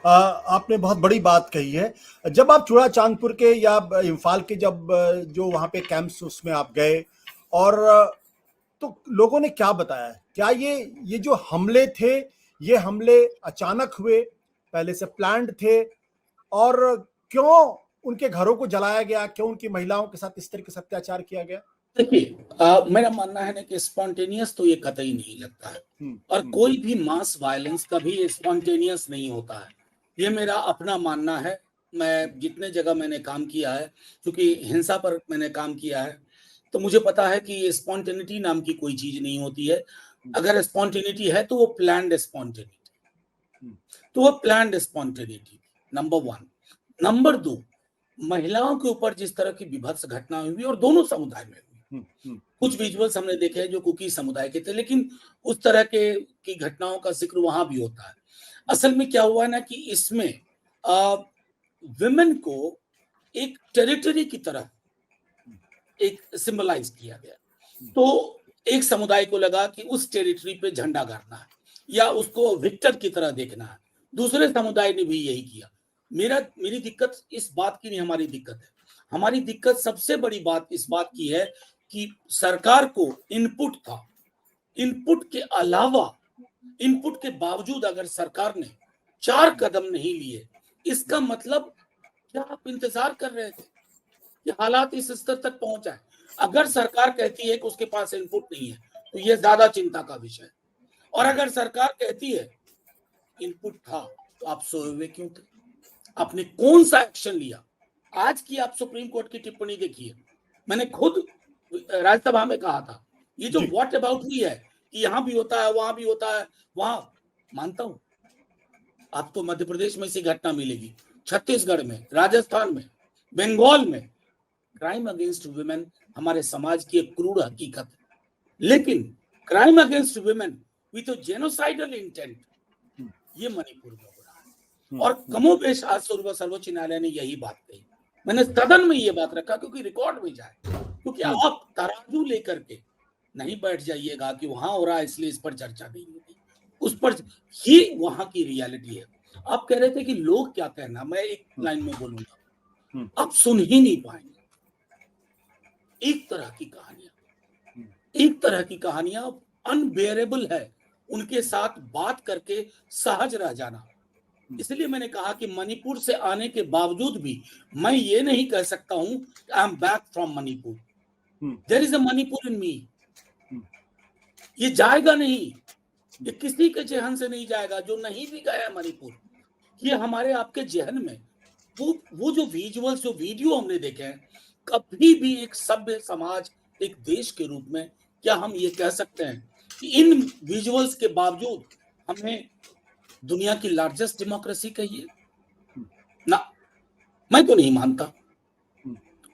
आपने बहुत बड़ी बात कही है। जब आप चूड़ाचांदपुर के या इम्फाल के जब जो वहाँ पे कैंप्स उसमें आप गए और तो लोगों ने क्या बताया? क्या ये जो हमले थे, ये हमले अचानक हुए, पहले से प्लान्ड थे? और क्यों उनके घरों को जलाया गया? क्यों उनकी महिलाओं के साथ इस तरीके से अत्याचार किया गया? देखिए, मेरा मानना है ना कि स्पॉन्टेनियस तो ये कतई नहीं लगता है और कोई भी मास वायलेंस कभी स्पॉन्टेनियस नहीं होता है। ये मेरा अपना मानना है। मैं जितने जगह मैंने काम किया है, क्योंकि हिंसा पर मैंने काम किया है, तो मुझे पता है कि स्पॉन्टेनिटी नाम की कोई चीज नहीं होती है। अगर स्पॉन्टेनिटी है तो वो प्लान्ड स्पॉन्टेनिटी, तो वो प्लान्ड स्पॉन्टेनिटी नंबर 1। नंबर 2, महिलाओं के ऊपर जिस तरह की विभत्स घटना हुई और दोनों समुदाय में हुई। कुछ विजुअल्स हमने देखे हैं जो कुकी समुदाय के थे, लेकिन उस तरह के की घटनाओं का जिक्र वहां भी होता है। असल में क्या हुआ ना कि इसमें विमेन को एक टेरिटरी की तरह एक सिंबलाइज किया गया। तो एक समुदाय को लगा कि उस टेरिटरी पे झंडा गाड़ना है या उसको विक्टर की तरह देखना है। दूसरे समुदाय ने भी यही किया। मेरी दिक्कत इस बात की नहीं, हमारी दिक्कत है। हमारी दिक्कत सबसे बड़ी बात इस बात की है कि सरकार को इनपुट था, इनपुट के अलावा, इनपुट के बावजूद अगर सरकार ने 4 कदम नहीं लिए, इसका मतलब क्या आप इंतजार कर रहे थे कि हालात इस स्तर तक पहुंच जाए? अगर सरकार कहती है कि उसके पास इनपुट नहीं है तो यह ज्यादा चिंता का विषय है, और अगर सरकार कहती है इनपुट था तो आप सोए हुए क्यों थे? आपने कौन सा एक्शन लिया? आज की आप सुप्रीम कोर्ट की टिप्पणी देखिए। मैंने खुद राज्यसभा में कहा था, ये जो व्हाट अबाउट भी है कि यहां भी होता है, वहां भी होता है, वहां मानता हूं आपको मध्य प्रदेश में ऐसी घटना मिलेगी, छत्तीसगढ़ में, राजस्थान में, बंगाल में। क्राइम अगेंस्ट वुमेन हमारे समाज की एक क्रूर हकीकत है, लेकिन crime against women with genocidal intent ये मणिपुर में हो रहा है। और कमोबेश आज सर्वोच्च न्यायालय ने यही बात कही। मैंने सदन में ये बात रखा क्योंकि रिकॉर्ड में जाए, क्योंकि आप तराजू लेकर के नहीं बैठ जाइएगा कि वहां हो रहा है इसलिए इस पर चर्चा नहीं होगी, उस पर ही वहां की रियलिटी है। आप कह रहे थे कि लोग क्या कहना, मैं एक लाइन में बोलूंगा, आप सुन ही नहीं पाएंगे। एक तरह की कहानियां अनबेरेबल है, उनके साथ बात करके सहज रह जाना। इसलिए मैंने कहा कि मणिपुर से आने के बावजूद भी मैं ये नहीं कह सकता हूं I am back from Manipur. There is a Manipur in me. ये जाएगा नहीं, ये किसी के जहन से नहीं जाएगा जो नहीं भी गया मणिपुर। ये हमारे आपके जहन में वो जो विजुअल्स, जो वीडियो हमने देखे हैं, कभी भी एक सभ्य समाज, एक देश के रूप में क्या हम ये कह सकते हैं कि इन विजुअल्स के बावजूद हमें दुनिया की लार्जेस्ट डेमोक्रेसी कहिए ना? मैं तो नहीं मानता।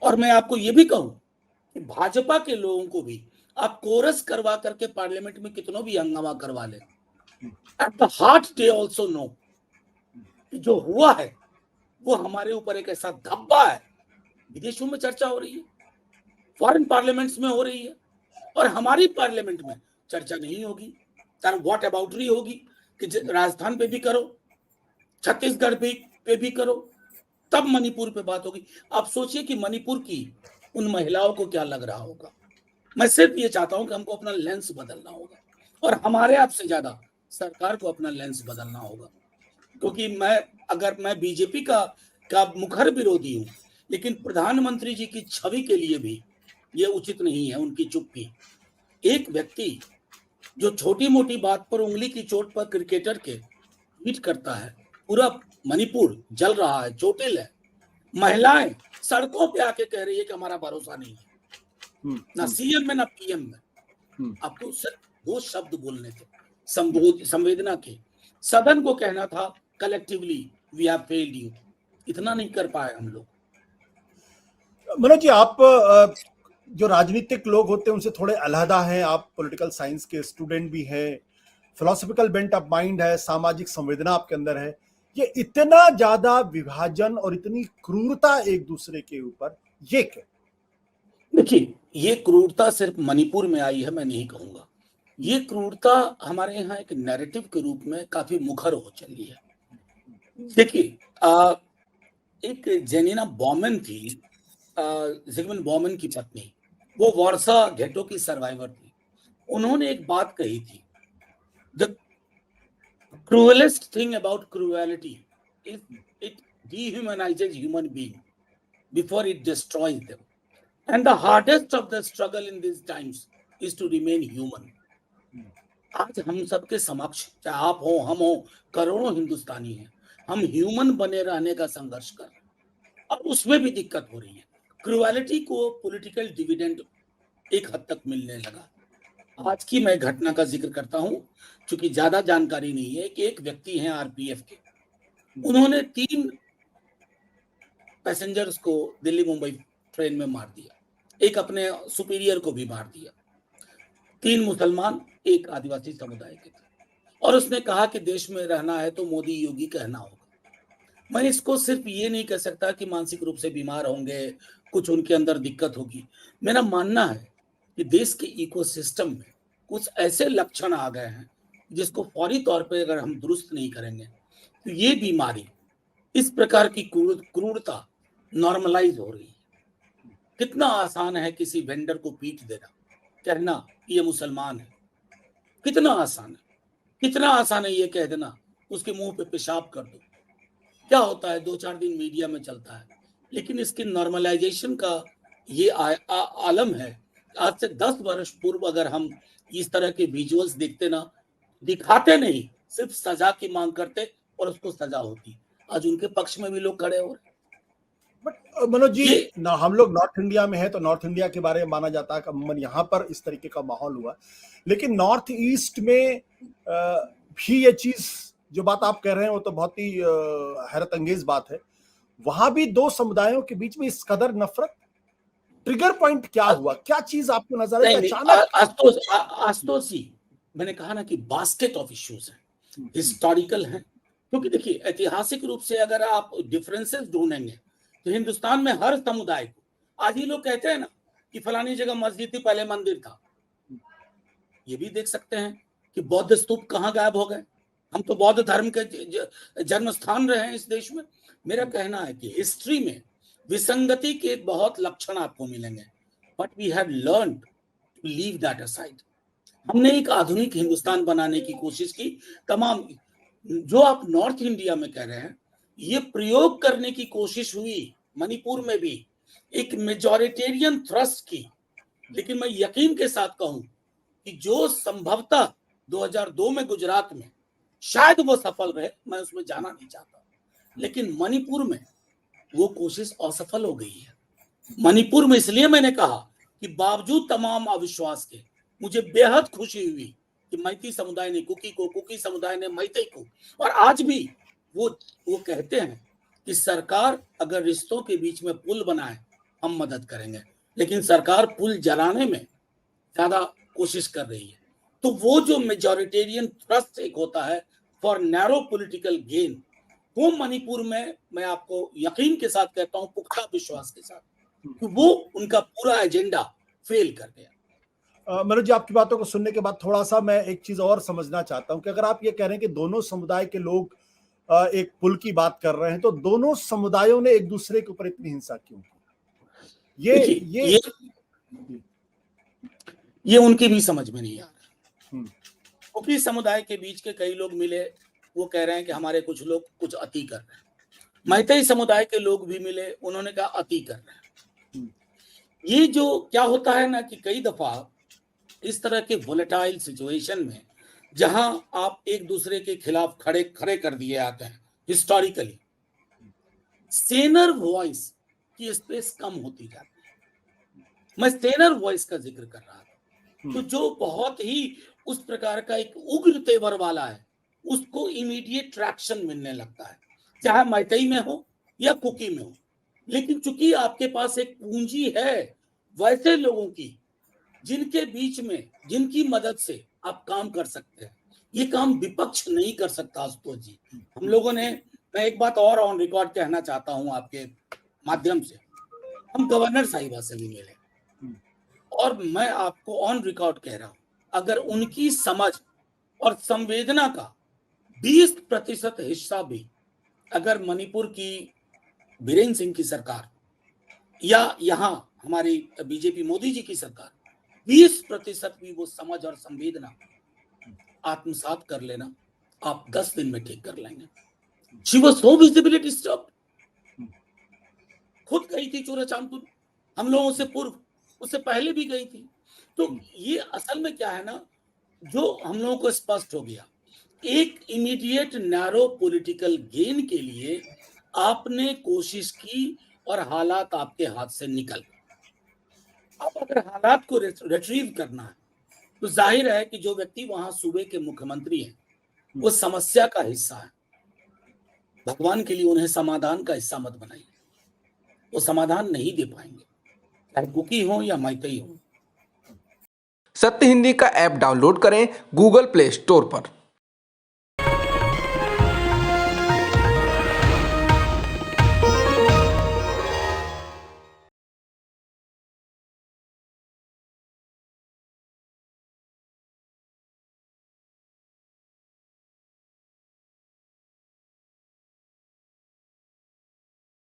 और मैं आपको ये भी कहूं कि भाजपा के लोगों को भी आप कोरस करवा करके पार्लियामेंट में कितनों भी हंगामा करवा ले, at the heart they also know कि जो हुआ है वो हमारे ऊपर एक ऐसा धब्बा है। विदेशों में चर्चा हो रही है, फॉरेन पार्लियामेंट्स में हो रही है, और हमारी पार्लियामेंट में चर्चा नहीं होगी। व्हाट अबाउट रही होगी कि राजस्थान पे भी करो, छत्तीसगढ़ पे भी करो, तब मणिपुर पे बात होगी। आप सोचिए कि मणिपुर की उन महिलाओं को क्या लग रहा होगा। मैं सिर्फ ये चाहता हूं कि हमको अपना लेंस बदलना होगा, और हमारे आपसे ज्यादा सरकार को अपना लेंस बदलना होगा। क्योंकि मैं बीजेपी का मुखर विरोधी हूं, लेकिन प्रधानमंत्री जी की छवि के लिए भी ये उचित नहीं है उनकी चुप्पी। एक व्यक्ति जो छोटी मोटी बात पर उंगली की चोट पर क्रिकेटर के ट्वीट करता है, पूरा मणिपुर जल रहा है, चोटिल है, महिलाएं सड़कों पे आके कह रही है कि हमारा भरोसा नहीं है, ना सीएम में ना पीएम में। आपको सिर्फ 2 शब्द बोलने थे, संवेदना के। सदन को कहना था collectively we have failed you, इतना नहीं कर पाए हम लोग। मनोज जी, आप जो राजनीतिक लोग होते हैं उनसे थोड़े अलहदा हैं, आप पॉलिटिकल साइंस के स्टूडेंट भी हैं, फिलोसॉफिकल बेंट ऑफ माइंड है, सामाजिक संवेदना आपके अंदर है। ये इतना ज्यादा विभाजन और इतनी क्रूरता एक दूसरे के ऊपर, ये क्या? देखिए, ये क्रूरता सिर्फ मणिपुर में आई है मैं नहीं कहूंगा। ये क्रूरता हमारे यहाँ एक नैरेटिव के रूप में काफी मुखर हो चली है। देखिए, एक जेनिना बॉमन थी, जिगमंड बॉमन की पत्नी, वो वारसा गेटो की सर्वाइवर थी। उन्होंने एक बात कही थी, the cruelest thing about cruelty is it dehumanizes human being before it destroys them. And the hardest of the struggle in these times is to remain human. आज हम सबके समक्ष, चाहे आप हो, हम हो, करोड़ों हिंदुस्तानी हैं, हम ह्यूमन बने रहने का संघर्ष कर रहे हैं और उसमें भी दिक्कत हो रही है। क्रुएलिटी को पॉलिटिकल डिविडेंड एक हद तक मिलने लगा। आज की मैं घटना का जिक्र करता हूं, क्योंकि ज्यादा जानकारी नहीं है, कि एक व्यक्ति हैं आरपीएफ के, उन्होंने 3 पैसेंजर्स को दिल्ली मुंबई ट्रेन में मार दिया, एक अपने सुपीरियर को भी मार दिया। 3 मुसलमान, एक आदिवासी समुदाय के थे, और उसने कहा कि देश में रहना है तो मोदी योगी कहना होगा। मैं इसको सिर्फ ये नहीं कह सकता कि मानसिक रूप से बीमार होंगे, कुछ उनके अंदर दिक्कत होगी। मेरा मानना है कि देश के इकोसिस्टम में कुछ ऐसे लक्षण आ गए हैं जिसको फौरी तौर पे अगर हम दुरुस्त नहीं करेंगे तो ये बीमारी, इस प्रकार की क्रूरता नॉर्मलाइज हो रही है। कितना आसान है किसी वेंडर को पीट देना, कहना ये मुसलमान है, कितना आसान है। कितना आसान है ये कह देना उसके मुंह पे पेशाब कर दो। क्या होता है, 2-4 दिन मीडिया में चलता है, लेकिन इसकी नॉर्मलाइजेशन का ये आलम है। आज से 10 वर्ष पूर्व अगर हम इस तरह के विजुअल्स देखते ना, दिखाते नहीं, सिर्फ सजा की मांग करते और उसको सजा होती। आज उनके पक्ष में भी लोग खड़े हो रहे। बट मनोज जी, ना हम लोग नॉर्थ इंडिया में है तो नॉर्थ इंडिया के बारे में माना जाता है कि यहाँ पर इस तरीके का माहौल हुआ, लेकिन नॉर्थ ईस्ट में भी ये चीज, जो बात आप कह रहे हैं वो तो बहुत ही हैरत अंगेज बात है। वहां भी 2 समुदायों के बीच में इस कदर नफरत, ट्रिगर पॉइंट क्या हुआ, क्या चीज आपको नजर आई अचानक? आशुतोष जी, मैंने कहा ना कि बास्केट ऑफ इश्यूज हैं, हिस्टोरिकल हैं। क्योंकि देखिए, ऐतिहासिक रूप से अगर आप डिफरेंसेस ढूंढेंगे तो हिंदुस्तान में हर समुदाय को, आज ही लोग कहते हैं ना कि फलानी जगह मस्जिद थी, पहले मंदिर था। ये भी देख सकते हैं कि बौद्ध स्तूप कहाँ गायब हो गए। हम तो बौद्ध धर्म के जन्म स्थान रहे हैं इस देश में। मेरा कहना है कि हिस्ट्री में विसंगति के बहुत लक्षण आपको मिलेंगे, but we have learned to leave that aside. हमने एक आधुनिक हिंदुस्तान बनाने की कोशिश की। तमाम जो आप नॉर्थ इंडिया में कह रहे हैं, ये प्रयोग करने की कोशिश हुई, मणिपुर में भी एक मेजॉरिटेरियन थ्रस्ट की, लेकिन मैं यकीन के साथ कहूं कि जो संभवतः 2002 में गुजरात में शायद वो सफल रहे, मैं उसमें जाना नहीं चाहता, लेकिन मणिपुर में वो कोशिश असफल हो गई है। मणिपुर में इसलिए मैंने कहा कि बावजूद तमाम अविश्वास के मुझे बेहद खुशी हुई कि मैती समुदाय ने कुकी को, कुकी समुदाय ने मैती को, और आज भी वो कहते हैं कि सरकार अगर रिश्तों के बीच में पुल बनाए हम मदद करेंगे, लेकिन सरकार पुल जलाने में ज्यादा कोशिश कर रही है। तो वो जो मेजॉरिटेरियन थ्रस्ट एक होता है फॉर नैरो पॉलिटिकल गेन, वो मणिपुर में, मैं आपको यकीन के साथ कहता हूं, पुख्ता विश्वास के साथ, कि वो उनका पूरा एजेंडा फेल कर गया। मनोज जी, आपकी बातों को सुनने के बाद थोड़ा सा मैं एक चीज और समझना चाहता हूं कि अगर आप ये कह रहे हैं कि दोनों समुदाय के लोग एक पुल की बात कर रहे हैं, तो दोनों समुदायों ने एक दूसरे के ऊपर इतनी हिंसा क्यों की? ये उनकी भी समझ में नहीं आ रहा। कुकी समुदाय के बीच के कई लोग मिले, वो कह रहे हैं कि हमारे कुछ लोग कुछ अति कर रहे हैं। मैतेई समुदाय के लोग भी मिले, उन्होंने कहा अति कर रहे हैं। ये जो क्या होता है ना कि कई दफा इस तरह के वोलेटाइल सिचुएशन में, जहां आप एक दूसरे के खिलाफ खड़े कर दिए आते हैं, हिस्टोरिकली सेनर वॉइस की स्पेस कम होती जाती है। मैं सेनर वॉइस का जिक्र कर रहा था। तो जो बहुत ही उस प्रकार का एक उग्र तेवर वाला है, उसको इमीडिएट ट्रैक्शन मिलने लगता है, चाहे मैतेई में हो या कुकी में हो। लेकिन चूंकि आपके पास एक पूंजी है वैसे लोगों की, जिनके बीच में, जिनकी मदद से आप काम कर सकते हैं, ये काम विपक्ष नहीं कर सकता। आशुतोष जी, हम लोगों ने, मैं एक बात और ऑन रिकॉर्ड कहना चाहता हूं आपके माध्यम से, हम गवर्नर साहिबा से भी मिले, और मैं आपको ऑन रिकॉर्ड कह रहा हूं, अगर उनकी समझ और संवेदना का 20% हिस्सा भी अगर मणिपुर की बीरेन सिंह की सरकार या यहाँ हमारी बीजेपी मोदी जी की सरकार 20% भी वो समझ और संवेदना आत्मसात कर लेना, आप 10 दिन में ठीक कर लेंगे। She was so visibly disturbed. खुद गई थी चूड़ाचांदपुर, हम लोगों से पूर्व, उससे पहले भी गई थी। तो ये असल में क्या है ना, जो हम लोगों को स्पष्ट हो गया, एक इमीडिएट नैरो पॉलिटिकल गेन के लिए आपने कोशिश की और हालात आपके हाथ से निकल गए। अब अगर हालात को रिट्रीव करना है तो जाहिर है कि जो व्यक्ति वहां सूबे के मुख्यमंत्री हैं वो समस्या का हिस्सा है। भगवान के लिए उन्हें समाधान का हिस्सा मत बनाइए, वो समाधान नहीं दे पाएंगे, चाहे कुकी हो या मैतई हो। सत्य हिंदी का ऐप डाउनलोड करें गूगल प्ले स्टोर पर।